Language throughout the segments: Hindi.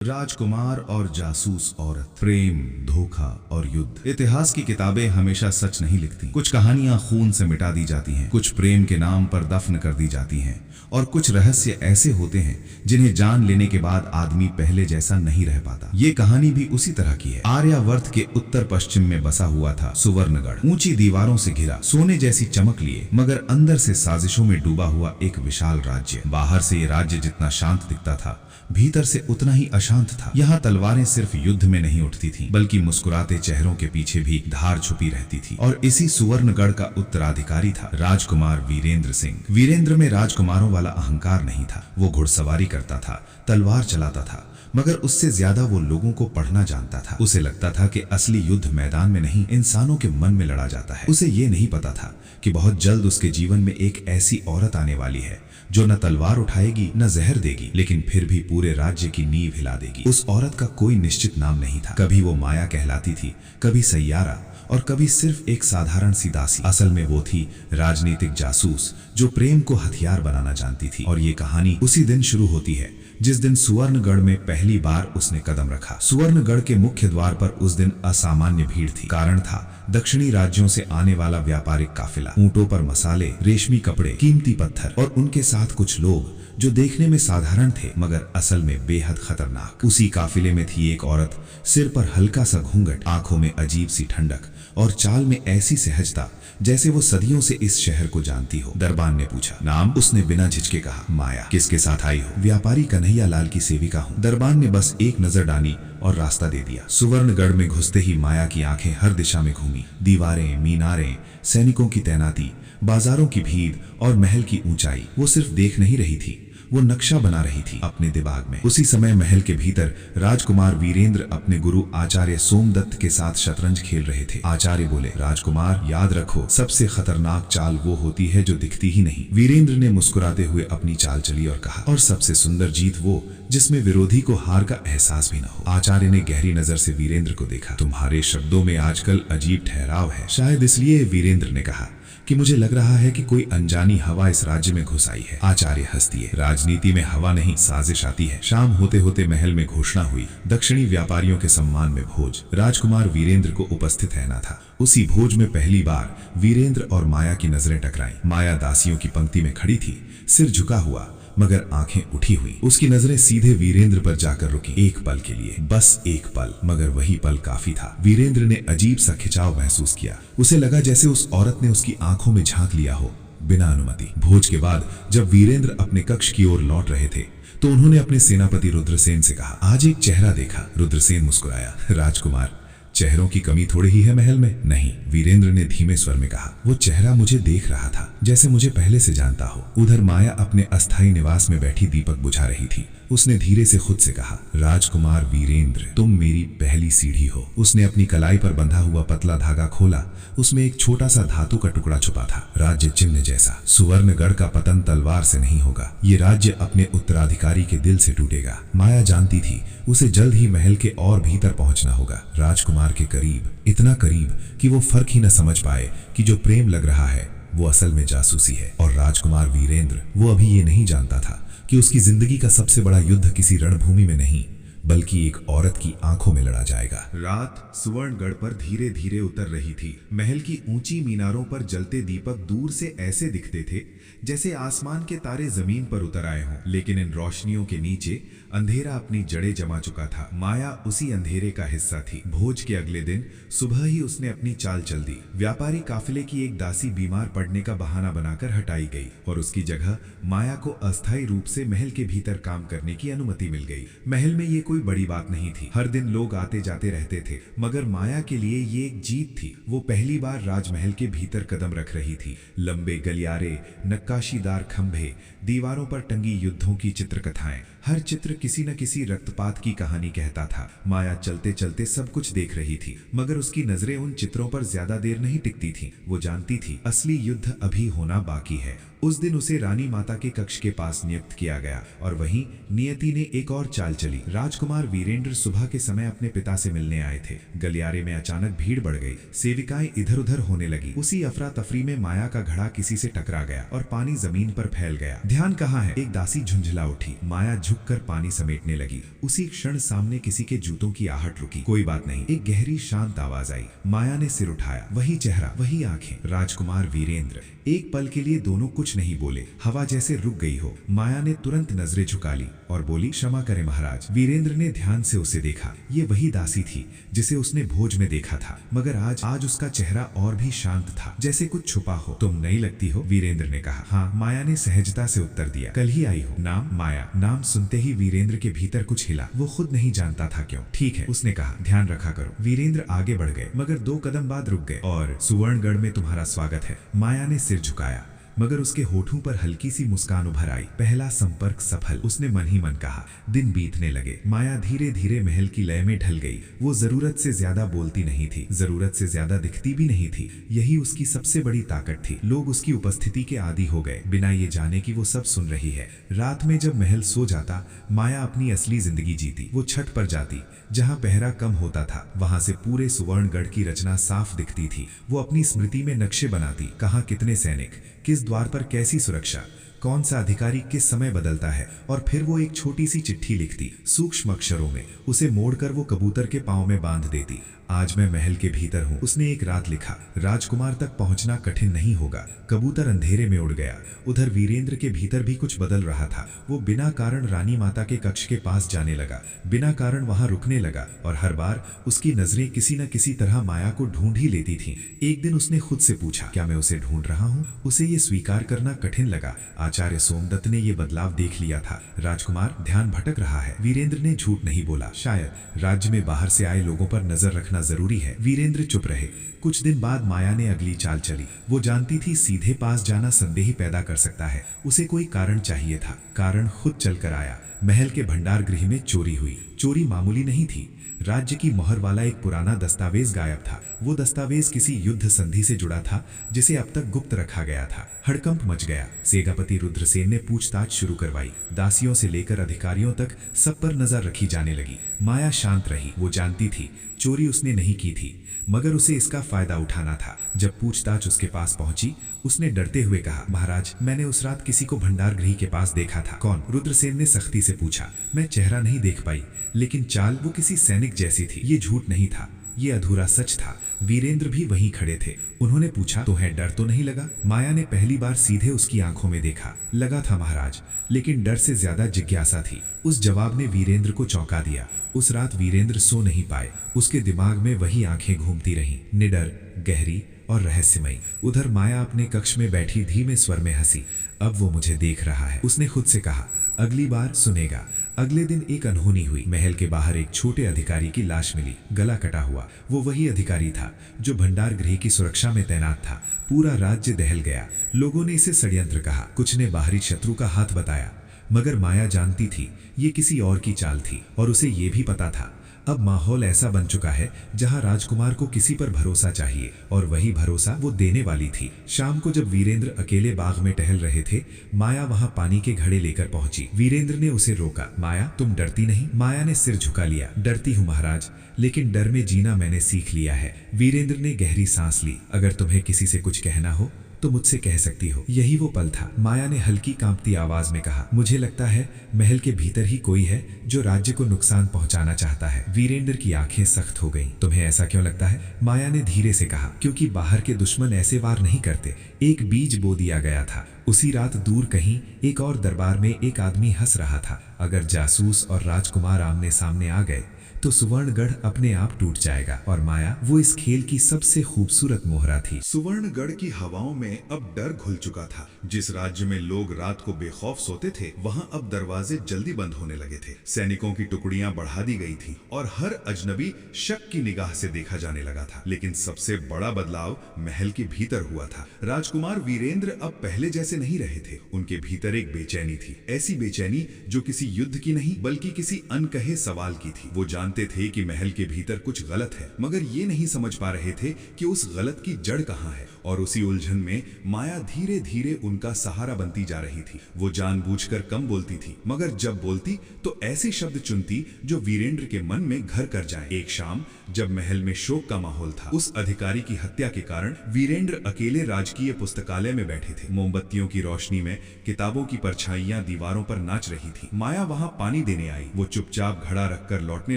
राजकुमार और जासूस औरत, प्रेम, धोखा और युद्ध। इतिहास की किताबें हमेशा सच नहीं लिखती। कुछ कहानियां खून से मिटा दी जाती हैं, कुछ प्रेम के नाम पर दफन कर दी जाती हैं और कुछ रहस्य ऐसे होते हैं जिन्हें जान लेने के बाद आदमी पहले जैसा नहीं रह पाता। ये कहानी भी उसी तरह की है। आर्यावर्त के उत्तर पश्चिम में बसा हुआ था सुवर्णगढ़। ऊंची दीवारों से घिरा, सोने जैसी चमक लिए मगर अंदर से साजिशों में डूबा हुआ एक विशाल राज्य। बाहर से ये राज्य जितना शांत दिखता था, भीतर से उतना ही अशांत था। यहाँ तलवारें सिर्फ युद्ध में नहीं उठती थीं, बल्कि मुस्कुराते चेहरों के पीछे भी धार छुपी रहती थी। और इसी सुवर्णगढ़ का उत्तराधिकारी था राजकुमार वीरेंद्र सिंह। वीरेंद्र में राजकुमारों वाला अहंकार नहीं था। वो घुड़सवारी करता था, तलवार चलाता था, मगर उससे ज्यादा वो लोगों को पढ़ना जानता था। उसे लगता था कि असली युद्ध मैदान में नहीं, इंसानों के मन में लड़ा जाता है। उसे ये नहीं पता था कि बहुत जल्द उसके जीवन में एक ऐसी औरत आने वाली है जो न तलवार उठाएगी न जहर देगी, लेकिन फिर भी पूरे राज्य की नींव हिला देगी। उस औरत का कोई निश्चित नाम नहीं था। कभी वो माया कहलाती थी, कभी सैयारा और कभी सिर्फ एक साधारण सी दासी। असल में वो थी राजनीतिक जासूस जो प्रेम को हथियार बनाना जानती थी। और ये कहानी उसी दिन शुरू होती है जिस दिन सुवर्णगढ़ में पहली बार उसने कदम रखा। सुवर्णगढ़ के मुख्य द्वार पर उस दिन असामान्य भीड़ थी। कारण था दक्षिणी राज्यों से आने वाला व्यापारिक काफिला। ऊंटों पर मसाले, रेशमी कपड़े, कीमती पत्थर और उनके साथ कुछ लोग जो देखने में साधारण थे मगर असल में बेहद खतरनाक। उसी काफिले में थी एक औरत, सिर पर हल्का सा घूंघट, आंखों में अजीब सी ठंडक और चाल में ऐसी सहजता जैसे वो सदियों से इस शहर को जानती हो। दरबान ने पूछा, नाम? उसने बिना झिझके कहा, माया। किसके साथ आई हो? व्यापारी कन्हैया लाल की सेविका हूँ। दरबान ने बस एक नजर डाली और रास्ता दे दिया। सुवर्णगढ़ में घुसते ही माया की आंखें हर दिशा में घूमी। दीवारें, मीनारें, सैनिकों की तैनाती, बाजारों की भीड़ और महल की ऊंचाई। वो सिर्फ देख नहीं रही थी, वो नक्शा बना रही थी अपने दिमाग में। उसी समय महल के भीतर राजकुमार वीरेंद्र अपने गुरु आचार्य सोमदत्त के साथ शतरंज खेल रहे थे। आचार्य बोले, राजकुमार याद रखो, सबसे खतरनाक चाल वो होती है जो दिखती ही नहीं। वीरेंद्र ने मुस्कुराते हुए अपनी चाल चली और कहा, और सबसे सुंदर जीत वो जिसमें विरोधी को हार का एहसास भी न हो। आचार्य ने गहरी नजर से वीरेंद्र को देखा। तुम्हारे शब्दों में आजकल अजीब ठहराव है। शायद इसलिए, वीरेंद्र ने कहा, कि मुझे लग रहा है कि कोई अनजानी हवा इस राज्य में घुस आई है। आचार्य हंस दिए। राजनीति में हवा नहीं, साजिश आती है। शाम होते होते महल में घोषणा हुई, दक्षिणी व्यापारियों के सम्मान में भोज। राजकुमार वीरेंद्र को उपस्थित रहना था। उसी भोज में पहली बार वीरेंद्र और माया की नजरें टकराईं। माया दासियों की पंक्ति में खड़ी थी, सिर झुका हुआ मगर आंखें उठी हुई। उसकी नजरें सीधे वीरेंद्र पर जाकर रुकी, एक पल के लिए, बस एक पल, मगर वही पल काफी था। वीरेंद्र ने अजीब सा खिंचाव महसूस किया। उसे लगा जैसे उस औरत ने उसकी आंखों में झांक लिया हो बिना अनुमति। भोज के बाद जब वीरेंद्र अपने कक्ष की ओर लौट रहे थे तो उन्होंने अपने सेनापति रुद्रसेन से कहा, आज एक चेहरा देखा। रुद्रसेन मुस्कुराया, राजकुमार, चेहरों की कमी थोड़ी ही है महल में। नहीं, वीरेंद्र ने धीमे स्वर में कहा, वो चेहरा मुझे देख रहा था जैसे मुझे पहले से जानता हो। उधर माया अपने अस्थायी निवास में बैठी दीपक बुझा रही थी। उसने धीरे से खुद से कहा, राजकुमार वीरेंद्र, तुम मेरी पहली सीढ़ी हो। उसने अपनी कलाई पर बंधा हुआ पतला धागा खोला। उसमें एक छोटा सा धातु का टुकड़ा छुपा था, राज्य चिन्ह जैसा। सुवर्णगढ़ का पतन तलवार से नहीं होगा, ये राज्य अपने उत्तराधिकारी के दिल से टूटेगा। माया जानती थी उसे जल्द ही महल के और भीतर पहुंचना होगा, राजकुमार के करीब, इतना करीब कि वो फर्क ही न समझ पाए कि जो प्रेम लग रहा है वो असल में जासूसी है। और राजकुमार वीरेंद्र, वो अभी ये नहीं जानता था कि उसकी जिंदगी का सबसे बड़ा युद्ध किसी रणभूमि में नहीं बल्कि एक औरत की आंखों में लड़ा जाएगा। रात सुवर्णगढ़ पर धीरे धीरे उतर रही थी। महल की ऊंची मीनारों पर जलते दीपक दूर से ऐसे दिखते थे जैसे आसमान के तारे जमीन पर उतर आए हों, लेकिन इन रोशनियों के नीचे अंधेरा अपनी जड़ें जमा चुका था। माया उसी अंधेरे का हिस्सा थी। भोज के अगले दिन सुबह ही उसने अपनी चाल चल दी। व्यापारी काफिले की एक दासी बीमार पड़ने का बहाना बनाकर हटाई गई और उसकी जगह माया को अस्थायी रूप से महल के भीतर काम करने की अनुमति मिल गई। महल में ये कोई बड़ी बात नहीं थी, हर दिन लोग आते जाते रहते थे, मगर माया के लिए ये एक जीत थी। वो पहली बार राजमहल के भीतर कदम रख रही थी। लंबे गलियारे, नक्काशीदार खंभे, दीवारों पर टंगी युद्धों की चित्रकथाएं, हर चित्र किसी न किसी रक्तपात की कहानी कहता था। माया चलते चलते सब कुछ देख रही थी, मगर उसकी नजरें उन चित्रों पर ज्यादा देर नहीं टिकती थीं। वो जानती थी असली युद्ध अभी होना बाकी है। उस दिन उसे रानी माता के कक्ष के पास नियुक्त किया गया और वहीं नियति ने एक और चाल चली। राजकुमार वीरेंद्र सुबह के समय अपने पिता से मिलने आए थे। गलियारे में अचानक भीड़ बढ़ गई, सेविकाएं इधर उधर होने लगी। उसी अफरा तफरी में माया का घड़ा किसी से टकरा गया और पानी जमीन पर फैल गया। ध्यान कहाँ है? एक दासी झुंझला उठी। माया झुककर पानी समेटने लगी। उसी क्षण सामने किसी के जूतों की आहट रुकी। कोई बात नहीं, एक गहरी शांत आवाज आई। माया ने सिर उठाया। वही चेहरा, वही आंखें, राजकुमार वीरेंद्र। एक पल के लिए दोनों कुछ नहीं बोले। हवा जैसे रुक गई हो। माया ने तुरंत नजरें झुका ली और बोली, क्षमा करें महाराज। वीरेंद्र ने ध्यान से उसे देखा। ये वही दासी थी जिसे उसने भोज में देखा था, मगर आज उसका चेहरा और भी शांत था, जैसे कुछ छुपा हो। तुम नई लगती हो, वीरेंद्र ने कहा। हाँ, माया ने सहजता से उत्तर दिया। कल ही आई हो। नाम? माया। नाम सुनते ही वीरेंद्र के भीतर कुछ हिला। वो खुद नहीं जानता था क्यों। ठीक है, उसने कहा, ध्यान रखा करो। वीरेंद्र आगे बढ़ गए, मगर 2 कदम बाद रुक गए। और सुवर्णगढ़ में तुम्हारा स्वागत है। माया ने सिर झुकाया, मगर उसके होठों पर हल्की सी मुस्कान उभर आई। पहला संपर्क सफल, उसने मन ही मन कहा। दिन बीतने लगे। माया धीरे धीरे महल की लय में ढल गई। वो जरूरत से ज्यादा बोलती नहीं थी, जरूरत से ज्यादा दिखती भी नहीं थी। यही उसकी सबसे बड़ी ताकत थी। लोग उसकी उपस्थिति के आदी हो गए, बिना ये जाने कि वो सब सुन रही है। रात में जब महल सो जाता, माया अपनी असली जिंदगी जीती। वो छत पर जाती, जहाँ पहरा कम होता था। वहां से पूरे सुवर्णगढ़ की रचना साफ दिखती थी। वो अपनी स्मृति में नक्शे बनाती, कहाँ कितने सैनिक, किस द्वार पर कैसी सुरक्षा, कौन सा अधिकारी किस समय बदलता है। और फिर वो एक छोटी सी चिट्ठी लिखती, सूक्ष्म अक्षरों में। उसे मोड़कर वो कबूतर के पांव में बांध देती। आज मैं महल के भीतर हूँ, उसने एक रात लिखा। राजकुमार तक पहुंचना कठिन नहीं होगा। कबूतर अंधेरे में उड़ गया। उधर वीरेंद्र के भीतर भी कुछ बदल रहा था। वो बिना कारण रानी माता के कक्ष के पास जाने लगा, बिना कारण वहां रुकने लगा, और हर बार उसकी नजरें किसी न किसी तरह माया को ढूंढ ही लेती थीं। एक दिन उसने खुद से पूछा, क्या मैं उसे ढूंढ रहा हूँ? उसे ये स्वीकार करना कठिन लगा। आचार्य सोमदत्त ने ये बदलाव देख लिया था। राजकुमार, ध्यान भटक रहा है। वीरेंद्र ने झूठ नहीं बोला। शायद राज्य में बाहर से आए लोगों पर नजर रखना जरूरी है। वीरेंद्र चुप रहे। कुछ दिन बाद माया ने अगली चाल चली। वो जानती थी सीधे पास जाना संदेह पैदा कर सकता है। उसे कोई कारण चाहिए था। कारण खुद चलकर आया। महल के भंडार गृह में चोरी हुई। चोरी मामूली नहीं थी। राज्य की मोहर वाला एक पुराना दस्तावेज गायब था। वो दस्तावेज किसी युद्ध संधि से जुड़ा था, जिसे अब तक गुप्त रखा गया था। हड़कंप मच गया। सेनापति रुद्रसेन ने पूछताछ शुरू करवाई। दासियों से लेकर अधिकारियों तक सब पर नजर रखी जाने लगी। माया शांत रही। वो जानती थी चोरी उसने नहीं की थी, मगर उसे इसका फायदा उठाना था। जब पूछताछ उसके पास पहुंची, उसने डरते हुए कहा, महाराज, मैंने उस रात किसी को भंडार गृह के पास देखा था। कौन? रुद्रसेन ने सख्ती से पूछा। मैं चेहरा नहीं देख पाई, लेकिन चाल वो किसी सैनिक जैसी थी। ये झूठ नहीं था, ये अधूरा सच था। वीरेंद्र भी वहीं खड़े थे। उन्होंने पूछा, तुम्हें डर तो नहीं लगा? माया ने पहली बार सीधे उसकी आंखों में देखा। लगा था महाराज, लेकिन डर से ज्यादा जिज्ञासा थी। उस जवाब ने वीरेंद्र को चौंका दिया। उस रात वीरेंद्र सो नहीं पाए। उसके दिमाग में वही आंखें घूमती रहीं, निडर, गहरी और रहस्यमयी। उधर माया अपने कक्ष में बैठी धीमे स्वर में हंसी। अब वो मुझे देख रहा है, उसने खुद से कहा। अगली बार सुनेगा। अगले दिन एक अनहोनी हुई। महल के बाहर एक छोटे अधिकारी की लाश मिली, गला कटा हुआ। वो वही अधिकारी था जो भंडार गृह की सुरक्षा में तैनात था। पूरा राज्य दहल गया। लोगों ने इसे षड्यंत्र कहा, कुछ ने बाहरी शत्रु का हाथ बताया, मगर माया जानती थी ये किसी और की चाल थी। और उसे ये भी पता था अब माहौल ऐसा बन चुका है जहां राजकुमार को किसी पर भरोसा चाहिए, और वही भरोसा वो देने वाली थी। शाम को जब वीरेंद्र अकेले बाग में टहल रहे थे, माया वहां पानी के घड़े लेकर पहुंची। वीरेंद्र ने उसे रोका। माया, तुम डरती नहीं? माया ने सिर झुका लिया। डरती हूं महाराज, लेकिन डर में जीना मैंने सीख लिया है। वीरेंद्र ने गहरी सांस ली। अगर तुम्हें किसी से कुछ कहना हो तो मुझसे कह सकती हो। यही वो पल था। माया ने हल्की कांपती आवाज में कहा, मुझे लगता है महल के भीतर ही कोई है जो राज्य को नुकसान पहुंचाना चाहता है। वीरेंद्र की आंखें सख्त हो गईं। तुम्हें ऐसा क्यों लगता है? माया ने धीरे से कहा, क्योंकि बाहर के दुश्मन ऐसे वार नहीं करते। एक बीज बो दिया गया था। उसी रात दूर कहीं एक और दरबार में एक आदमी हंस रहा था, अगर जासूस और राजकुमार आमने सामने आ गए तो सुवर्णगढ़ अपने आप टूट जाएगा। और माया वो इस खेल की सबसे खूबसूरत मोहरा थी। सुवर्णगढ़ की हवाओं में अब डर घुल चुका था। जिस राज्य में लोग रात को बेखौफ सोते थे, वहां अब दरवाजे जल्दी बंद होने लगे थे। सैनिकों की टुकड़ियां बढ़ा दी गई थी और हर अजनबी शक की निगाह से देखा जाने लगा था। लेकिन सबसे बड़ा बदलाव महल के भीतर हुआ था। राजकुमार वीरेंद्र अब पहले जैसे नहीं रहे थे। उनके भीतर एक बेचैनी थी, ऐसी बेचैनी जो किसी युद्ध की नहीं बल्कि किसी अनकहे सवाल की थी। वो जान जानते थे कि महल के भीतर कुछ गलत है, मगर ये नहीं समझ पा रहे थे कि उस गलत की जड़ कहाँ है। और उसी उलझन में माया धीरे धीरे उनका सहारा बनती जा रही थी। वो जानबूझकर कम बोलती थी, मगर जब बोलती तो ऐसे शब्द चुनती जो वीरेंद्र के मन में घर कर जाएं। एक शाम जब महल में शोक का माहौल था, उस अधिकारी की हत्या के कारण वीरेंद्र अकेले राजकीय पुस्तकालय में बैठे थे। मोमबत्तियों की रोशनी में किताबों की परछाइयां दीवारों पर नाच रही थी। माया वहां पानी देने आई। वो चुपचाप घड़ा रखकर लौटने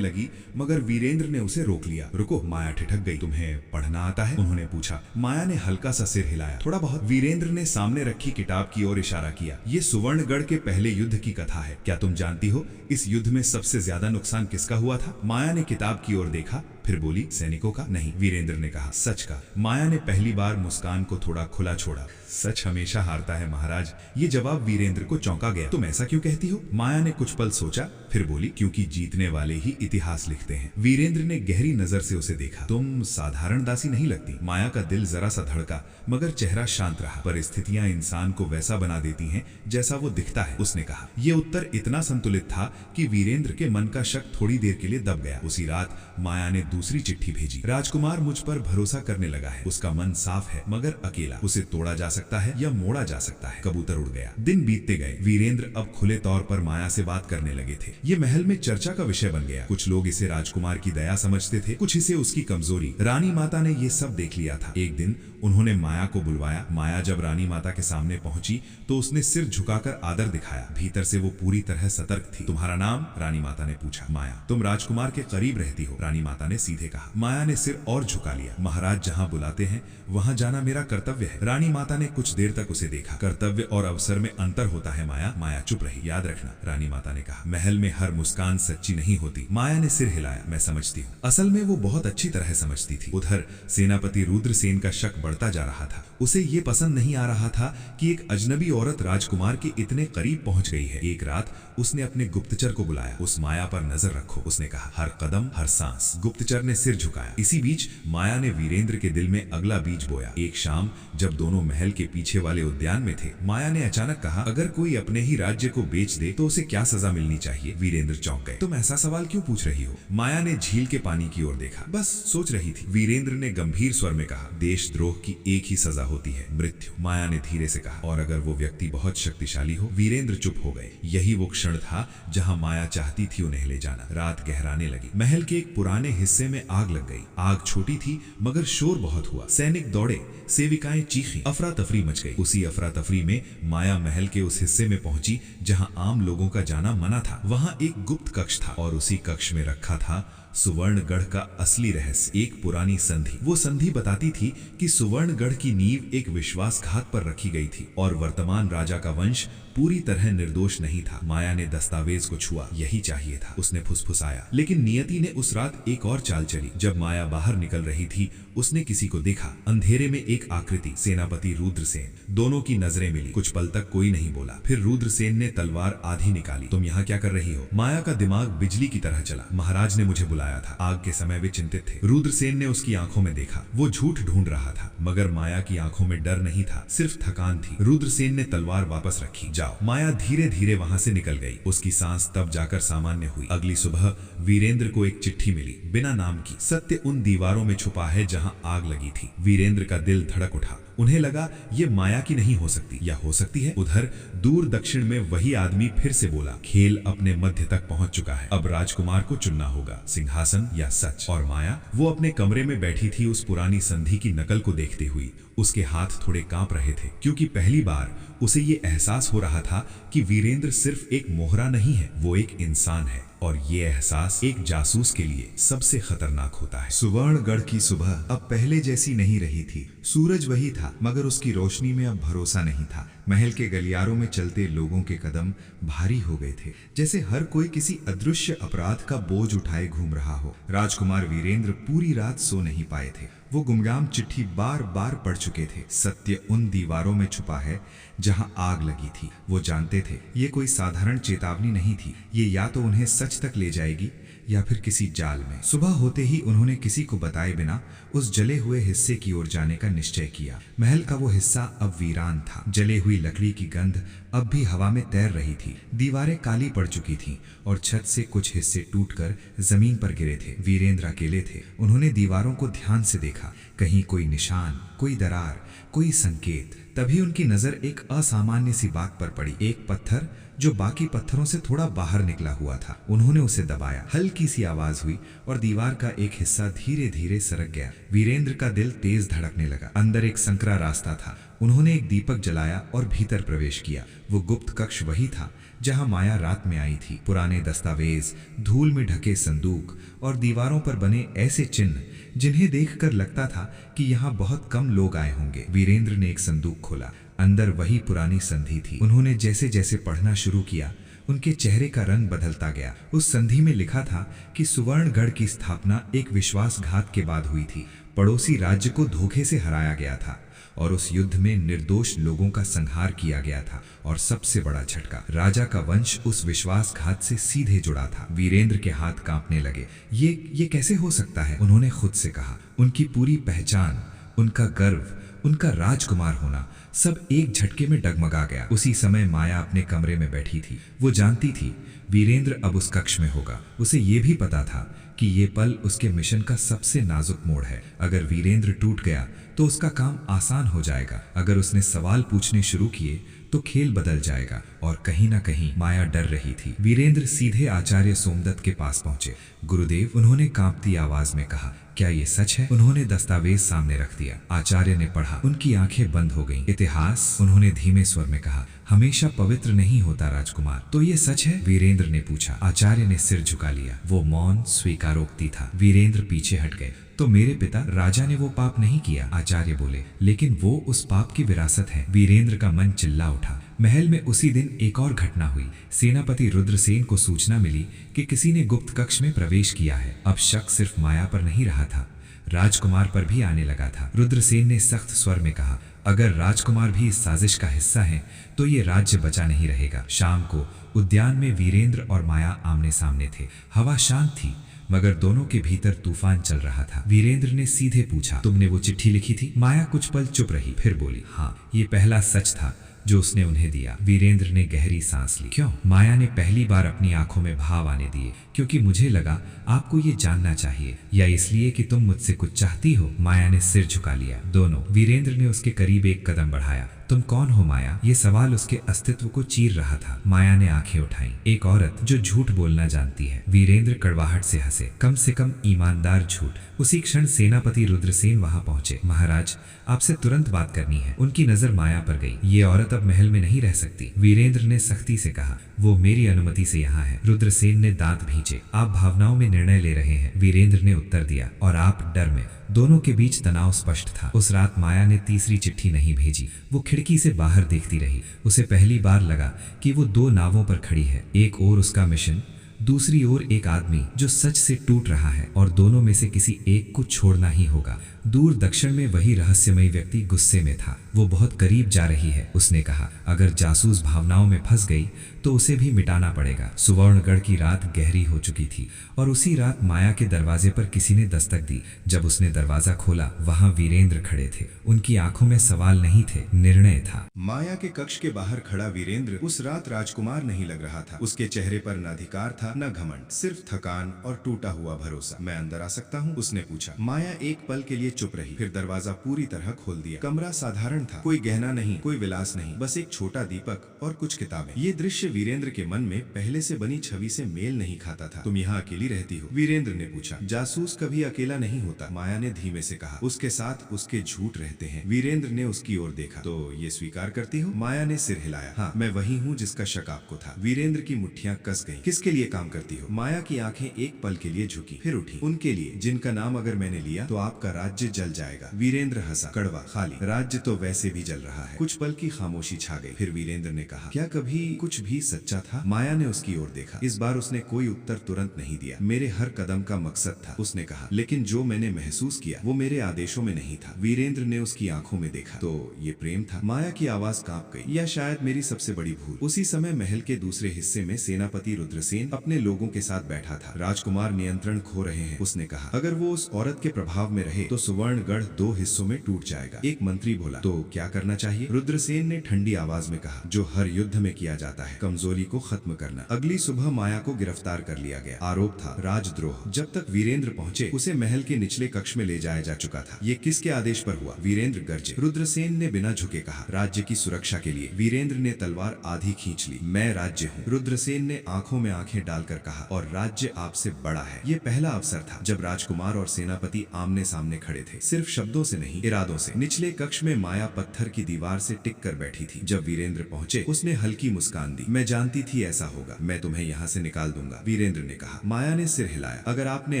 लगी, मगर वीरेंद्र ने उसे रोक लिया। रुको, माया ठिठक गई। तुम्हें पढ़ना आता है? उन्होंने पूछा। माया ने हल्का सा सिर हिलाया। थोड़ा बहुत। वीरेंद्र ने सामने रखी किताब की ओर इशारा किया। ये सुवर्णगढ़ के पहले युद्ध की कथा है। क्या तुम जानती हो इस युद्ध में सबसे ज्यादा नुकसान किसका हुआ था? माया ने किताब की ओर देखा, फिर बोली, सैनिकों का? नहीं, वीरेंद्र ने कहा, सच का। माया ने पहली बार मुस्कान को थोड़ा खुला छोड़ा। सच हमेशा हारता है महाराज। ये जवाब वीरेंद्र को चौंका गया। तुम ऐसा क्यों कहती हो? माया ने कुछ पल सोचा, फिर बोली, क्योंकि जीतने वाले ही इतिहास लिखते हैं। वीरेंद्र ने गहरी नजर से उसे देखा। तुम साधारण दासी नहीं लगती। माया का दिल जरा सा धड़का, मगर चेहरा शांत रहा। परिस्थितियां इंसान को वैसा बना देती हैं जैसा वो दिखता है, उसने कहा। यह उत्तर इतना संतुलित था कि वीरेंद्र के मन का शक थोड़ी देर के लिए दब गया। उसी रात माया ने दूसरी चिट्ठी भेजी। राजकुमार मुझ पर भरोसा करने लगा है। उसका मन साफ है, मगर अकेला। उसे तोड़ा जा सकता है या मोड़ा जा सकता है। कबूतर उड़ गया। दिन बीतते गए। वीरेंद्र अब खुले तौर पर माया से बात करने लगे थे। ये महल में चर्चा का विषय बन गया। कुछ लोग इसे राजकुमार की दया समझते थे, कुछ इसे उसकी कमजोरी। रानी माता ने ये सब देख लिया था। एक दिन उन्होंने माया को बुलवाया। माया जब रानी माता के सामने पहुंची तो उसने सिर झुकाकर आदर दिखाया। भीतर से वो पूरी तरह सतर्क थी। तुम्हारा नाम? रानी माता ने पूछा। माया। तुम राजकुमार के करीब रहती हो, रानी माता ने सीधे कहा। माया ने सिर और झुका लिया। महाराज जहां बुलाते हैं वहां जाना मेरा कर्तव्य है। रानी माता ने कुछ देर तक उसे देखा। कर्तव्य और अवसर में अंतर होता है माया। माया चुप रही। याद रखना, रानी माता ने कहा, महल में हर मुस्कान सच्ची नहीं होती। माया ने सिर हिलाया। मैं समझती हूँ। असल में वो बहुत अच्छी तरह समझती थी। उधर सेनापति रुद्रसेन का शक बढ़ता जा रहा था। उसे ये पसंद नहीं आ रहा था कि एक अजनबी औरत राजकुमार के इतने करीब पहुंच गई है। एक रात उसने अपने गुप्तचर को बुलाया। उस माया पर नजर रखो, उसने कहा, हर कदम हर सांस। गुप्तचर ने सिर झुकाया। इसी बीच माया ने वीरेंद्र के दिल में अगला बीज बोया। एक शाम जब दोनों महल के पीछे वाले उद्यान में थे, माया ने अचानक कहा, अगर कोई अपने ही राज्य को बेच दे तो उसे क्या सजा मिलनी चाहिए? वीरेंद्र चौंक गए। तुम ऐसा सवाल क्यों पूछ रही हो? माया ने झील के पानी की ओर देखा। बस सोच रही थी। वीरेंद्र ने गंभीर स्वर में कहा, देशद्रोह की एक ही सजा होती है, मृत्यु। माया ने धीरे से कहा, और अगर वो व्यक्ति बहुत शक्तिशाली हो? वीरेंद्र चुप हो गए। यही वो क्षण था जहां माया चाहती थी उन्हें ले जाना। रात गहराने लगी। महल के एक पुराने हिस्से में आग लग गई। आग छोटी थी मगर शोर बहुत हुआ। सैनिक दौड़े, सेविकाएं चीखीं, अफरा तफरी मच गई। उसी अफरा तफरी में माया महल के उस हिस्से में पहुंची जहां आम लोगों का जाना मना था। वहां एक गुप्त कक्ष था और उसी कक्ष में रखा था सुवर्णगढ़ का असली रहस्य, एक पुरानी संधि। वो संधि बताती थी कि सुवर्णगढ़ की नींव एक विश्वासघात पर रखी गई थी और वर्तमान राजा का वंश पूरी तरह निर्दोष नहीं था। माया ने दस्तावेज को छुआ। यही चाहिए था, उसने फुसफुसाया। लेकिन नियति ने उस रात एक और चाल चली। जब माया बाहर निकल रही थी, उसने किसी को देखा। अंधेरे में एक आकृति, सेनापति रुद्रसेन। दोनों की नजरें मिली। कुछ पल तक कोई नहीं बोला। फिर रुद्रसेन ने तलवार आधी निकाली। तुम यहाँ क्या कर रही हो? माया का दिमाग बिजली की तरह चला। महाराज ने मुझे बुलाया था। आग के समय वे चिंतित थे। रुद्रसेन ने उसकी आंखों में देखा। वो झूठ ढूंढ रहा था, मगर माया की आंखों में डर नहीं था, सिर्फ थकान थी। रुद्रसेन ने तलवार वापस रखी। जाओ। माया धीरे धीरे वहां से निकल गई। उसकी सांस तब जाकर सामान्य हुई। अगली सुबह वीरेंद्र को एक चिट्ठी मिली, बिना नाम की। सत्य उन दीवारों में छुपा है जहां आग लगी थी। वीरेंद्र का दिल धड़क उठा। उन्हें लगा ये माया की नहीं हो सकती, या हो सकती है। उधर दूर दक्षिण में वही आदमी फिर से बोला, खेल अपने मध्य तक पहुंच चुका है। अब राजकुमार को चुनना होगा, सिंहासन या सच। और माया, वो अपने कमरे में बैठी थी, उस पुरानी संधि की नकल को देखते हुई। उसके हाथ थोड़े कांप रहे थे, क्योंकि पहली बार उसे ये एहसास हो रहा था कि वीरेंद्र सिर्फ एक मोहरा नहीं है, वो एक इंसान है। और ये एहसास एक जासूस के लिए सबसे खतरनाक होता है। सुवर्णगढ़ की सुबह अब पहले जैसी नहीं रही थी। सूरज वही था, मगर उसकी रोशनी में अब भरोसा नहीं था। महल के गलियारों में चलते लोगों के कदम भारी हो गए थे, जैसे हर कोई किसी अदृश्य अपराध का बोझ उठाए घूम रहा हो। राजकुमार वीरेंद्र पूरी रात सो नहीं पाए थे। वो गुमनाम चिट्ठी बार बार पढ़ चुके थे। सत्य उन दीवारों में छुपा है जहां आग लगी थी। वो जानते थे ये कोई साधारण चेतावनी नहीं थी, ये या तो उन्हें सच तक ले जाएगी या फिर किसी जाल में। सुबह होते ही उन्होंने किसी को बताए बिना उस जले हुए हिस्से की ओर जाने का निश्चय किया। महल का वो हिस्सा अब वीरान था। जले हुई लकड़ी की गंध अब भी हवा में तैर रही थी। दीवारें काली पड़ चुकी थीं और छत से कुछ हिस्से टूटकर जमीन पर गिरे थे। वीरेंद्र अकेले थे। उन्होंने दीवारों को ध्यान से देखा, कहीं कोई निशान, कोई दरार, कोई संकेत। तभी उनकी नजर एक असामान्य सी बात पर पड़ी। एक पत्थर जो बाकी पत्थरों से थोड़ा बाहर निकला हुआ था। उन्होंने उसे दबाया, हल्की सी आवाज हुई और दीवार का एक हिस्सा धीरे धीरे सरक गया। वीरेंद्र का दिल तेज धड़कने लगा। अंदर एक संकरा रास्ता था। उन्होंने एक दीपक जलाया और भीतर प्रवेश किया। वो गुप्त कक्ष वही था जहां माया रात में आई थी। पुराने दस्तावेज, धूल में ढके संदूक और दीवारों पर बने ऐसे चिन्ह जिन्हें देखकर लगता था कि यहाँ बहुत कम लोग आए होंगे। वीरेंद्र ने एक संदूक खोला। अंदर वही पुरानी संधि थी। उन्होंने जैसे जैसे पढ़ना शुरू किया, उनके चेहरे का रंग बदलता गया। उस संधि में लिखा था कि सुवर्णगढ़ की स्थापना एक विश्वासघात के बाद हुई थी। पड़ोसी राज्य को धोखे से हराया गया था और उस युद्ध में निर्दोष लोगों का संहार किया गया था। और सबसे बड़ा झटका, राजा का वंश उस विश्वासघात से सीधे जुड़ा था। वीरेंद्र के हाथ कांपने लगे। ये कैसे हो सकता है? उन्होंने खुद से कहा। उनकी पूरी पहचान, उनका गर्व, उनका राजकुमार होना सब एक झटके में डगमगा गया। उसी समय माया अपने कमरे में बैठी थी। वो जानती थी वीरेंद्र अब उस कक्ष में होगा। उसे ये भी पता था कि ये पल उसके मिशन का सबसे नाजुक मोड़ है। अगर वीरेंद्र टूट गया तो उसका काम आसान हो जाएगा। अगर उसने सवाल पूछने शुरू किए तो खेल बदल जाएगा। और कहीं ना कहीं माया डर रही थी। वीरेंद्र सीधे आचार्य सोमदत्त के पास पहुंचे। गुरुदेव, उन्होंने कांपती आवाज में कहा, क्या ये सच है? उन्होंने दस्तावेज सामने रख दिया। आचार्य ने पढ़ा। उनकी आंखें बंद हो गईं। इतिहास, उन्होंने धीमे स्वर में कहा, हमेशा पवित्र नहीं होता राजकुमार। तो ये सच है? वीरेंद्र ने पूछा। आचार्य ने सिर झुका लिया। वो मौन स्वीकारोक्ति था। वीरेंद्र पीछे हट गए। तो मेरे पिता राजा ने वो पाप नहीं किया, आचार्य बोले, लेकिन वो उस पाप की विरासत है। वीरेंद्र का मन चिल्ला उठा। महल में उसी दिन एक और घटना हुई। सेनापति रुद्रसेन को सूचना मिली कि किसी ने गुप्त कक्ष में प्रवेश किया है। अब शक सिर्फ माया पर नहीं रहा था, राजकुमार पर भी आने लगा था। रुद्रसेन ने सख्त स्वर में कहा, अगर राजकुमार भी इस साजिश का हिस्सा हैं, तो ये राज्य बचा नहीं रहेगा। शाम को उद्यान में वीरेंद्र और माया आमने सामने थे। हवा शांत थी, मगर दोनों के भीतर तूफान चल रहा था। वीरेंद्र ने सीधे पूछा, तुमने वो चिट्ठी लिखी थी? माया कुछ पल चुप रही, फिर बोली, हाँ, ये पहला सच था जो उसने उन्हें दिया। वीरेंद्र ने गहरी सांस ली। क्यों? माया ने पहली बार अपनी आंखों में भाव आने दिए। क्योंकि मुझे लगा आपको ये जानना चाहिए, या इसलिए कि तुम मुझसे कुछ चाहती हो? माया ने सिर झुका लिया। दोनों। वीरेंद्र ने उसके करीब एक कदम बढ़ाया। तुम कौन हो माया? ये सवाल उसके अस्तित्व को चीर रहा था। माया ने आंखें उठाई। एक औरत जो झूठ बोलना जानती है। वीरेंद्र कड़वाहट से हंसे। कम से कम ईमानदार झूठ। उसी क्षण सेनापति रुद्रसेन वहां पहुंचे। महाराज, आपसे तुरंत बात करनी है। उनकी नजर माया पर गई। ये औरत अब महल में नहीं रह सकती। वीरेंद्र ने सख्ती से कहा, वो मेरी अनुमति से यहाँ है। रुद्रसेन ने दांत भींचे। आप भावनाओं में निर्णय ले रहे हैं, वीरेंद्र ने उत्तर दिया, और आप डर में। दोनों के बीच तनाव स्पष्ट था। उस रात माया ने तीसरी चिट्ठी नहीं भेजी। वो खिड़की से बाहर देखती रही। उसे पहली बार लगा कि वो दो नावों पर खड़ी है। एक ओर उसका मिशन, दूसरी ओर एक आदमी जो सच से टूट रहा है, और दोनों में से किसी एक को छोड़ना ही होगा। दूर दक्षिण में वही रहस्यमयी व्यक्ति गुस्से में था। वो बहुत करीब जा रही है, उसने कहा। अगर जासूस भावनाओं में फंस गई तो उसे भी मिटाना पड़ेगा। सुवर्णगढ़ की रात गहरी हो चुकी थी और उसी रात माया के दरवाजे पर किसी ने दस्तक दी। जब उसने दरवाजा खोला, वहां वीरेंद्र खड़े थे। उनकी आंखों में सवाल नहीं थे, निर्णय था। माया के कक्ष के बाहर खड़ा वीरेंद्र उस रात राजकुमार नहीं लग रहा था। उसके चेहरे पर न अधिकार था न घमंड, सिर्फ थकान और टूटा हुआ भरोसा। मैं अंदर आ सकता हूँ? उसने पूछा। माया एक पल के लिए चुप रही, फिर दरवाजा पूरी तरह खोल दिया। कमरा साधारण था, कोई गहना नहीं, कोई विलास नहीं, बस एक छोटा दीपक और कुछ किताबें। ये दृश्य वीरेंद्र के मन में पहले से बनी छवि से मेल नहीं खाता था। तुम यहाँ अकेली रहती हो? वीरेंद्र ने पूछा। जासूस कभी अकेला नहीं होता, माया ने धीमे से कहा। उसके साथ उसके झूठ रहते हैं। वीरेंद्र ने उसकी ओर देखा। तो ये स्वीकार करती हो? माया ने सिर हिलाया। हाँ, मैं वही हूँ जिसका शक आपको था। वीरेंद्र की मुट्ठियां कस गईं। किसके लिए काम करती हो? माया की आंखें एक पल के लिए झुकी, फिर उठी। उनके लिए, जिनका नाम अगर मैंने लिया तो आपका राज्य राज्य जल जाएगा। वीरेंद्र हंसा, कड़वा, खाली, राज्य तो वैसे भी जल रहा है। कुछ पल की खामोशी छा गई। फिर वीरेंद्र ने कहा, क्या कभी कुछ भी सच्चा था? माया ने उसकी ओर देखा। इस बार उसने कोई उत्तर तुरंत नहीं दिया। मेरे हर कदम का मकसद था, उसने कहा, लेकिन जो मैंने महसूस किया वो मेरे आदेशों में नहीं था। वीरेंद्र ने उसकी आंखों में देखा। तो ये प्रेम था? माया की आवाज कांप गई। या शायद मेरी सबसे बड़ी भूल। उसी समय महल के दूसरे हिस्से में सेनापति रुद्रसेन अपने लोगों के साथ बैठा था। राजकुमार नियंत्रण खो रहे हैं, उसने कहा। अगर वो उस औरत के प्रभाव में रहे तो सुवर्णगढ़ 2 हिस्सों में टूट जाएगा। एक मंत्री बोला, तो क्या करना चाहिए? रुद्रसेन ने ठंडी आवाज में कहा, जो हर युद्ध में किया जाता है, कमजोरी को खत्म करना। अगली सुबह माया को गिरफ्तार कर लिया गया। आरोप था राजद्रोह। जब तक वीरेंद्र पहुंचे उसे महल के निचले कक्ष में ले जाया जा चुका था। ये किसके आदेश पर हुआ? वीरेंद्र गरजे। रुद्रसेन ने बिना झुके कहा, राज्य की सुरक्षा के लिए। वीरेंद्र ने तलवार आधी खींच ली। मैं राज्य हूँ। रुद्रसेन ने आंखों में आंखें डालकर कहा, और राज्य आपसे बड़ा है। ये पहला अवसर था जब राजकुमार और सेनापति आमने सामने खड़े थे, सिर्फ शब्दों से नहीं, इरादों से। निचले कक्ष में माया पत्थर की दीवार से टिक कर बैठी थी। जब वीरेंद्र पहुंचे उसने हल्की मुस्कान दी। मैं जानती थी ऐसा होगा, मैं तुम्हें यहाँ से निकाल दूंगा, वीरेंद्र ने कहा। माया ने सिर हिलाया। अगर आपने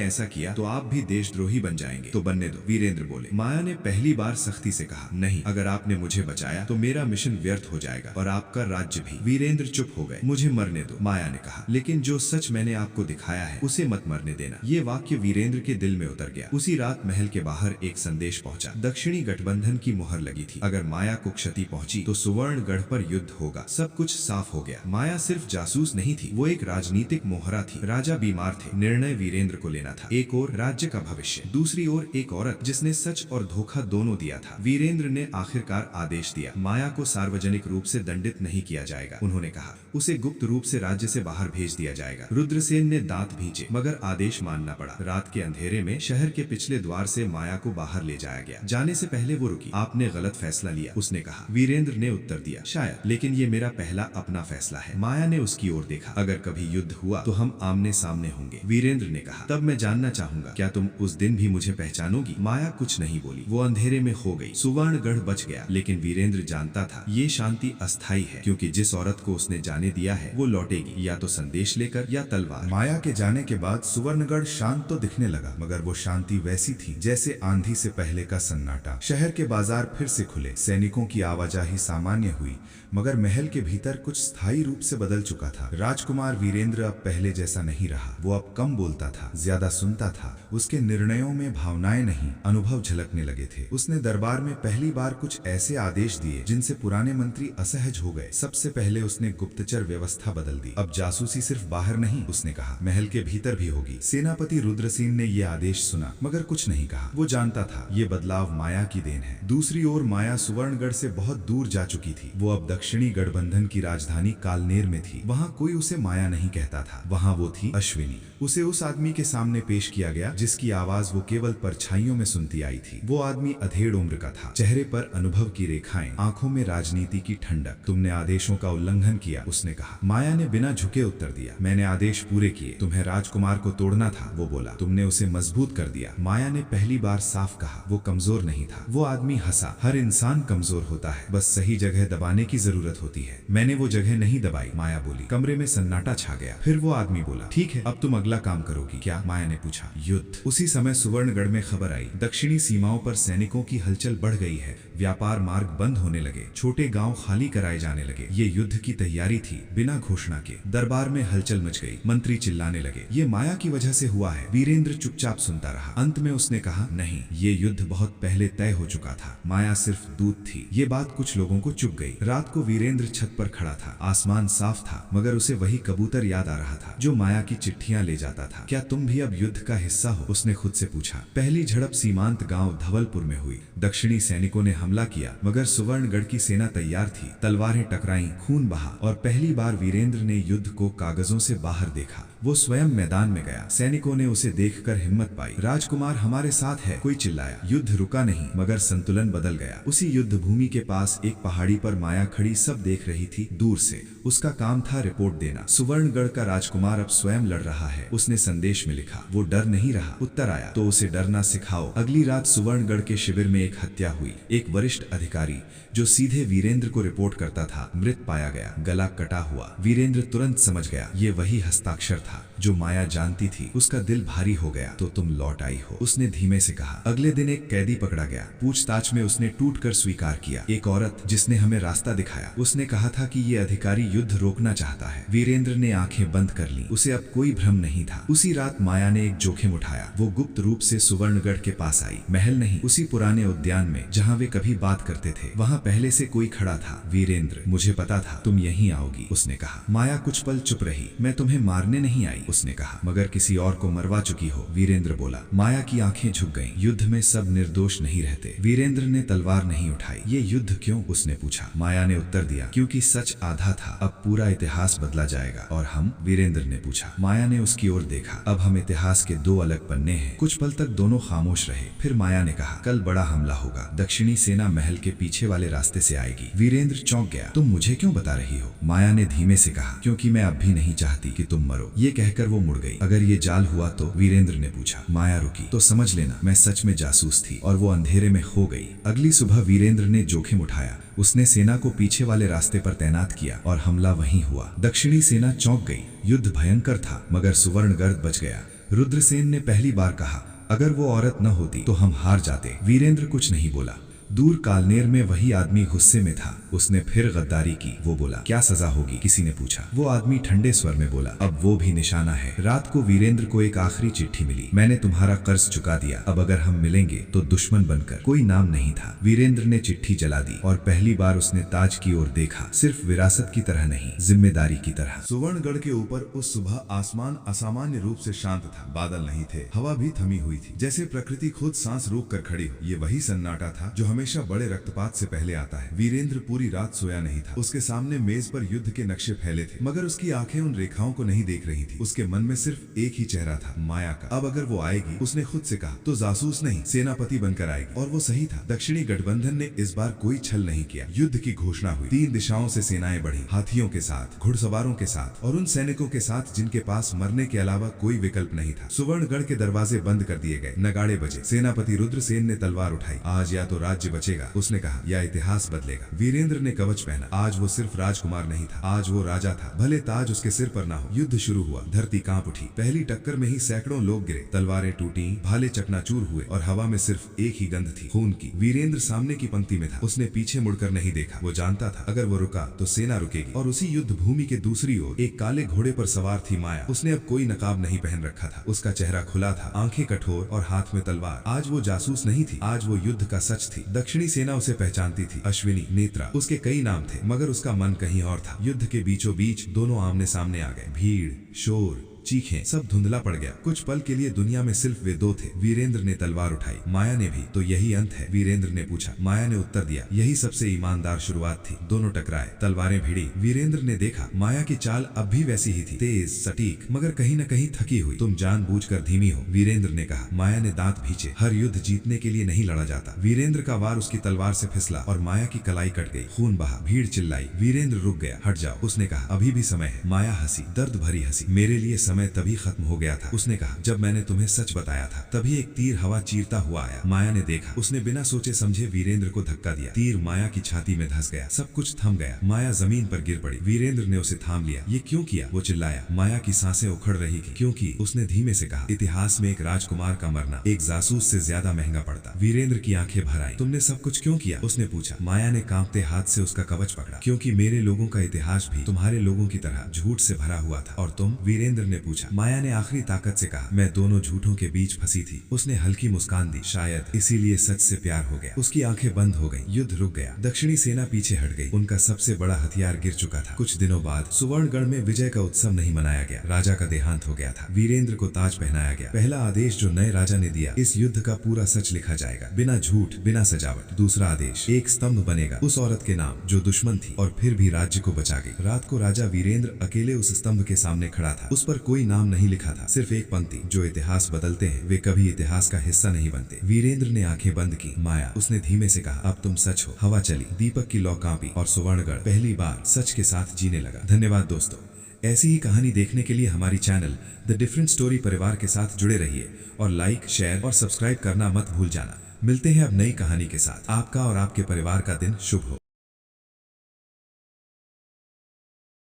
ऐसा किया तो आप भी देशद्रोही बन जाएंगे। तो बनने दो, वीरेंद्र बोले। माया ने पहली बार सख्ती से कहा, नहीं, अगर आपने मुझे बचाया तो मेरा मिशन व्यर्थ हो जाएगा और आपका राज्य भी। वीरेंद्र चुप हो गए। मुझे मरने दो, माया ने कहा, लेकिन जो सच मैंने आपको दिखाया है उसे मत मरने देना। ये वाक्य वीरेंद्र के दिल में उतर गया। उसी रात महल के बाहर एक संदेश पहुंचा। दक्षिणी गठबंधन की मुहर लगी थी। अगर माया को क्षति पहुंची तो सुवर्णगढ़ पर युद्ध होगा। सब कुछ साफ हो गया। माया सिर्फ जासूस नहीं थी, वो एक राजनीतिक मोहरा थी। राजा बीमार थे, निर्णय वीरेंद्र को लेना था। एक और राज्य का भविष्य, दूसरी ओर एक औरत जिसने सच और धोखा दोनों दिया था। वीरेंद्र ने आखिरकार आदेश दिया, माया को सार्वजनिक रूप से दंडित नहीं किया जाएगा। उन्होंने कहा, उसे गुप्त रूप से राज्य से बाहर भेज दिया जाएगा। रुद्रसेन ने दांत भींचे, मगर आदेश मानना पड़ा। रात के अंधेरे में शहर के पिछले द्वार से माया को बाहर ले जाया गया। जाने से पहले वो रुकी। आपने गलत फैसला लिया, उसने कहा। वीरेंद्र ने उत्तर दिया, शायद, लेकिन ये मेरा पहला अपना फैसला है। माया ने उसकी ओर देखा। अगर कभी युद्ध हुआ तो हम आमने सामने होंगे, वीरेंद्र ने कहा। तब मैं जानना चाहूंगा, क्या तुम उस दिन भी मुझे पहचानोगी? माया कुछ नहीं बोली। वो अंधेरे में खो गई। सुवर्णगढ़ बच गया, लेकिन वीरेंद्र जानता था ये शांति अस्थायी है, क्योंकि जिस औरत को उसने जाने दिया है वो लौटेगी, या तो संदेश लेकर या तलवार। माया के जाने के बाद सुवर्णगढ़ शांत तो दिखने लगा, मगर वो शांति वैसी थी जैसे आंधी से पहले का सन्नाटा। शहर के बाजार फिर से खुले, सैनिकों की आवाजाही सामान्य हुई, मगर महल के भीतर कुछ स्थायी रूप से बदल चुका था। राजकुमार वीरेंद्र अब पहले जैसा नहीं रहा। वो अब कम बोलता था, ज्यादा सुनता था। उसके निर्णयों में भावनाएं नहीं, अनुभव झलकने लगे थे। उसने दरबार में पहली बार कुछ ऐसे आदेश दिए जिनसे पुराने मंत्री असहज हो गए। सबसे पहले उसने गुप्तचर व्यवस्था बदल दी। अब जासूसी सिर्फ बाहर नहीं, उसने कहा, महल के भीतर भी होगी। सेनापति रुद्रसेन ने ये आदेश सुना, मगर कुछ नहीं कहा। वो जानता था ये बदलाव माया की देन है। दूसरी ओर माया सुवर्णगढ़ से बहुत दूर जा चुकी थी। वो अब दक्षिणी गठबंधन की राजधानी कालनेर में थी। वहाँ कोई उसे माया नहीं कहता था। वहाँ वो थी अश्विनी। उसे उस आदमी के सामने पेश किया गया जिसकी आवाज वो केवल परछाइयों में सुनती आई थी। वो आदमी अधेड़ उम्र का था, चेहरे पर अनुभव की रेखाएं, आंखों में राजनीति की ठंडक। तुमने आदेशों का उल्लंघन किया, उसने कहा। माया ने बिना झुके उत्तर दिया, मैंने आदेश पूरे किए। तुम्हें राजकुमार को तोड़ना था, वो बोला। तुमने उसे मजबूत कर दिया। माया ने पहली बार साफ कहा। वो कमजोर नहीं था। वो आदमी हंसा। हर इंसान कमजोर होता है, बस सही जगह दबाने की जरूरत होती है। मैंने वो जगह नहीं दबाई, माया बोली। कमरे में सन्नाटा छा गया। फिर वो आदमी बोला, ठीक है, अब तुम अगला काम करोगी क्या? माया ने पूछा। युद्ध। उसी समय सुवर्णगढ़ में खबर आई, दक्षिणी सीमाओं पर सैनिकों की हलचल बढ़ गई है। व्यापार मार्ग बंद होने लगे, छोटे गांव खाली कराए जाने लगे। ये युद्ध की तैयारी थी, बिना घोषणा के। दरबार में हलचल मच गई। मंत्री चिल्लाने लगे, ये माया की वजह से हुआ है। वीरेंद्र चुपचाप सुनता रहा। अंत में उसने कहा, नहीं, ये युद्ध बहुत पहले तय हो चुका था। माया सिर्फ दूत थी। ये बात कुछ लोगों को चुभ गई। रात को वीरेंद्र छत पर खड़ा था। आसमान साफ था, मगर उसे वही कबूतर याद आ रहा था जो माया की चिट्ठियां ले जाता था। क्या तुम भी अब युद्ध का हिस्सा हो? उसने खुद से पूछा। पहली झड़प सीमांत गांव धवलपुर में हुई। दक्षिणी सैनिकों ने हमला किया, मगर सुवर्णगढ़ की सेना तैयार थी। तलवारें टकराईं, खून बहा, और पहली बार वीरेंद्र ने युद्ध को कागजों से बाहर देखा। वो स्वयं मैदान में गया। सैनिकों ने उसे देखकर हिम्मत पाई। राजकुमार हमारे साथ है, कोई चिल्लाया। युद्ध रुका नहीं, मगर संतुलन बदल गया। उसी युद्ध भूमि के पास एक पहाड़ी पर माया खड़ी सब देख रही थी, दूर से। उसका काम था रिपोर्ट देना। सुवर्णगढ़ का राजकुमार अब स्वयं लड़ रहा है, उसने संदेश में लिखा। वो डर नहीं रहा। उत्तर आया, तो उसे डरना सिखाओ। अगली रात सुवर्णगढ़ के शिविर में एक हत्या हुई। एक वरिष्ठ अधिकारी जो सीधे वीरेंद्र को रिपोर्ट करता था, मृत पाया गया, गला कटा हुआ। वीरेंद्र तुरंत समझ गया, ये वही हस्ताक्षर था जो माया जानती थी उसका दिल भारी हो गया। तो तुम लौट आई हो, उसने धीमे से कहा। अगले दिन एक कैदी पकड़ा गया। पूछताछ में उसने टूटकर स्वीकार किया। एक औरत जिसने हमें रास्ता दिखाया, उसने कहा था कि ये अधिकारी युद्ध रोकना चाहता है। वीरेंद्र ने आंखें बंद कर ली। उसे अब कोई भ्रम नहीं था। उसी रात माया ने एक जोखिम उठाया। वो गुप्त रूप से सुवर्णगढ़ के पास आई। महल नहीं, उसी पुराने उद्यान में जहाँ वे कभी बात करते थे। वहाँ पहले से कोई खड़ा था। वीरेंद्र, मुझे पता था तुम यहीं आओगी, उसने कहा। माया कुछ पल चुप रही। मैं तुम्हें मारने नहीं आई, उसने कहा, मगर किसी और को मरवा चुकी हो, वीरेंद्र बोला। माया की आंखें झुक गईं। युद्ध में सब निर्दोष नहीं रहते। वीरेंद्र ने तलवार नहीं उठाई। ये युद्ध क्यों, उसने पूछा। माया ने उत्तर दिया, क्योंकि सच आधा था, अब पूरा इतिहास बदला जाएगा। और हम, वीरेंद्र ने पूछा। माया ने उसकी ओर देखा। अब हम इतिहास के दो अलग पन्ने हैं। कुछ पल तक दोनों खामोश रहे। फिर माया ने कहा, कल बड़ा हमला होगा। दक्षिणी सेना महल के पीछे वाले रास्ते से आएगी। वीरेंद्र चौंक गया। तुम मुझे क्यों बता रही हो? माया ने धीमे से कहा, क्योंकि मैं अब भी नहीं चाहती कि तुम मरो। ये कहकर वो मुड़ गई। अगर ये जाल हुआ तो, वीरेंद्र ने पूछा। माया रुकी। तो समझ लेना मैं सच में जासूस थी। और वो अंधेरे में खो गई। अगली सुबह वीरेंद्र ने जोखिम उठाया। उसने सेना को पीछे वाले रास्ते पर तैनात किया और हमला वहीं हुआ। दक्षिणी सेना चौंक गई। युद्ध भयंकर था, मगर सुवर्णगढ़ बच गया। रुद्रसेन ने पहली बार कहा, अगर वो औरत न होती तो हम हार जाते। वीरेंद्र कुछ नहीं बोला। दूर कालनेर में वही आदमी गुस्से में था। उसने फिर गद्दारी की। वो बोला, क्या सजा होगी, किसी ने पूछा। वो आदमी ठंडे स्वर में बोला, अब वो भी निशाना है। रात को वीरेंद्र को एक आखिरी चिट्ठी मिली। मैंने तुम्हारा कर्ज चुका दिया, अब अगर हम मिलेंगे तो दुश्मन बनकर। कोई नाम नहीं था। वीरेंद्र ने चिट्ठी जला दी और पहली बार उसने ताज की ओर देखा, सिर्फ विरासत की तरह नहीं, जिम्मेदारी की तरह। सुवर्णगढ़ के ऊपर उस सुबह आसमान असामान्य रूप से शांत था। बादल नहीं थे, हवा भी थमी हुई थी, जैसे प्रकृति खुद सांस रोक कर खड़ी हो। ये वही सन्नाटा था जो हमेशा बड़े रक्तपात से पहले आता है। वीरेंद्र पूरी रात सोया नहीं था। उसके सामने मेज पर युद्ध के नक्शे फैले थे, मगर उसकी आंखें उन रेखाओं को नहीं देख रही थी। उसके मन में सिर्फ एक ही चेहरा था, माया का। अब अगर वो आएगी, उसने खुद से कहा, तो जासूस नहीं, सेनापति बनकर आएगी। और वो सही था। दक्षिणी गठबंधन ने इस बार कोई छल नहीं किया। युद्ध की घोषणा हुई। 3 दिशाओं से सेनाएं बढ़ी, हाथियों के साथ, घुड़सवारों के साथ और उन सैनिकों के साथ जिनके पास मरने के अलावा कोई विकल्प नहीं था। सुवर्णगढ़ के दरवाजे बंद कर दिए गए। नगाड़े बजे। सेनापति रुद्रसेन ने तलवार उठाई। आज या तो राज्य बचेगा, उसने कहा, या इतिहास बदलेगा। वीरेंद्र ने कवच पहना। आज वो सिर्फ राजकुमार नहीं था, आज वो राजा था, भले ताज उसके सिर पर ना हो। युद्ध शुरू हुआ। धरती कांप उठी। पहली टक्कर में ही सैकड़ों लोग गिरे, तलवारें टूटी, भाले चकनाचूर हुए और हवा में सिर्फ एक ही गंध थी, खून की। वीरेंद्र सामने की पंक्ति में था। उसने पीछे मुड़कर नहीं देखा। वो जानता था अगर वो रुका तो सेना रुकेगी। और उसी युद्ध भूमि के दूसरी ओर एक काले घोड़े पर सवार थी माया। उसने अब कोई नकाब नहीं पहन रखा था। उसका चेहरा खुला था, आंखें कठोर और हाथ में तलवार। आज वो जासूस नहीं थी, आज वो युद्ध का सच थी। दक्षिणी सेना उसे पहचानती थी। अश्विनी, नेत्रा, उसके कई नाम थे, मगर उसका मन कहीं और था। युद्ध के बीचों बीच दोनों आमने सामने आ गए। भीड़, शोर, चीखें, सब धुंधला पड़ गया। कुछ पल के लिए दुनिया में सिर्फ वे दो थे। वीरेंद्र ने तलवार उठाई, माया ने भी। तो यही अंत है, वीरेंद्र ने पूछा। माया ने उत्तर दिया, यही सबसे ईमानदार शुरुआत थी। दोनों टकराए, तलवारें भिड़ी। वीरेंद्र ने देखा, माया की चाल अब भी वैसी ही थी, तेज, सटीक, मगर कहीं न कहीं थकी हुई। तुम जानबूझकर धीमी हो, वीरेंद्र ने कहा। माया ने दांत भींचे। हर युद्ध जीतने के लिए नहीं लड़ा जाता। वीरेंद्र का वार उसकी तलवार से फिसला और माया की कलाई कट गई। खून बहा, भीड़ चिल्लाई। वीरेंद्र रुक गया। हट जाओ, उसने कहा, अभी भी समय है। माया हंसी, दर्द भरी हंसी। मेरे लिए समय तभी खत्म हो गया था, उसने कहा, जब मैंने तुम्हें सच बताया था। तभी एक तीर हवा चीरता हुआ आया। माया ने देखा। उसने बिना सोचे समझे वीरेंद्र को धक्का दिया। तीर माया की छाती में धंस गया। सब कुछ थम गया। माया जमीन पर गिर पड़ी। वीरेंद्र ने उसे थाम लिया। ये क्यों किया? वो चिल्लाया। माया की सांसें उखड़ रही थी। क्योंकि, उसने धीमे से कहा, इतिहास में एक राजकुमार का मरना एक जासूस से ज्यादा महंगा पड़ता। वीरेंद्र की आंखें भर आई। तुमने सब कुछ क्यों किया? उसने पूछा। माया ने कांपते हाथ से उसका कवच पकड़ा। क्योंकि मेरे लोगों का इतिहास भी तुम्हारे लोगों की तरह झूठ से भरा हुआ था। और तुम? वीरेंद्र ने पूछा। माया ने आखिरी ताकत से कहा, मैं दोनों झूठों के बीच फंसी थी। उसने हल्की मुस्कान दी। शायद इसीलिए सच से प्यार हो गया। उसकी आंखें बंद हो गईं। युद्ध रुक गया। दक्षिणी सेना पीछे हट गई। उनका सबसे बड़ा हथियार गिर चुका था। कुछ दिनों बाद सुवर्णगढ़ में विजय का उत्सव नहीं मनाया गया। राजा का देहांत हो गया था। वीरेंद्र को ताज पहनाया गया। पहला आदेश जो नए राजा ने दिया, इस युद्ध का पूरा सच लिखा जाएगा, बिना झूठ, बिना सजावट। दूसरा आदेश, एक स्तंभ बनेगा उस औरत के नाम जो दुश्मन थी और फिर भी राज्य को बचा गई। रात को राजा वीरेंद्र अकेले उस स्तंभ के सामने खड़ा था। उस पर कोई नाम नहीं लिखा था, सिर्फ एक पंक्ति, जो इतिहास बदलते हैं वे कभी इतिहास का हिस्सा नहीं बनते। वीरेंद्र ने आंखें बंद की। माया, उसने धीमे से कहा, अब तुम सच हो। हवा चली, दीपक की लौ कांपी और सुवर्णगढ़ पहली बार सच के साथ जीने लगा। धन्यवाद दोस्तों। ऐसी ही कहानी देखने के लिए हमारी चैनल द डिफरेंट स्टोरी परिवार के साथ जुड़े रहिए और लाइक, शेयर और सब्सक्राइब करना मत भूल जाना। मिलते हैं अब नई कहानी के साथ। आपका और आपके परिवार का दिन शुभ हो।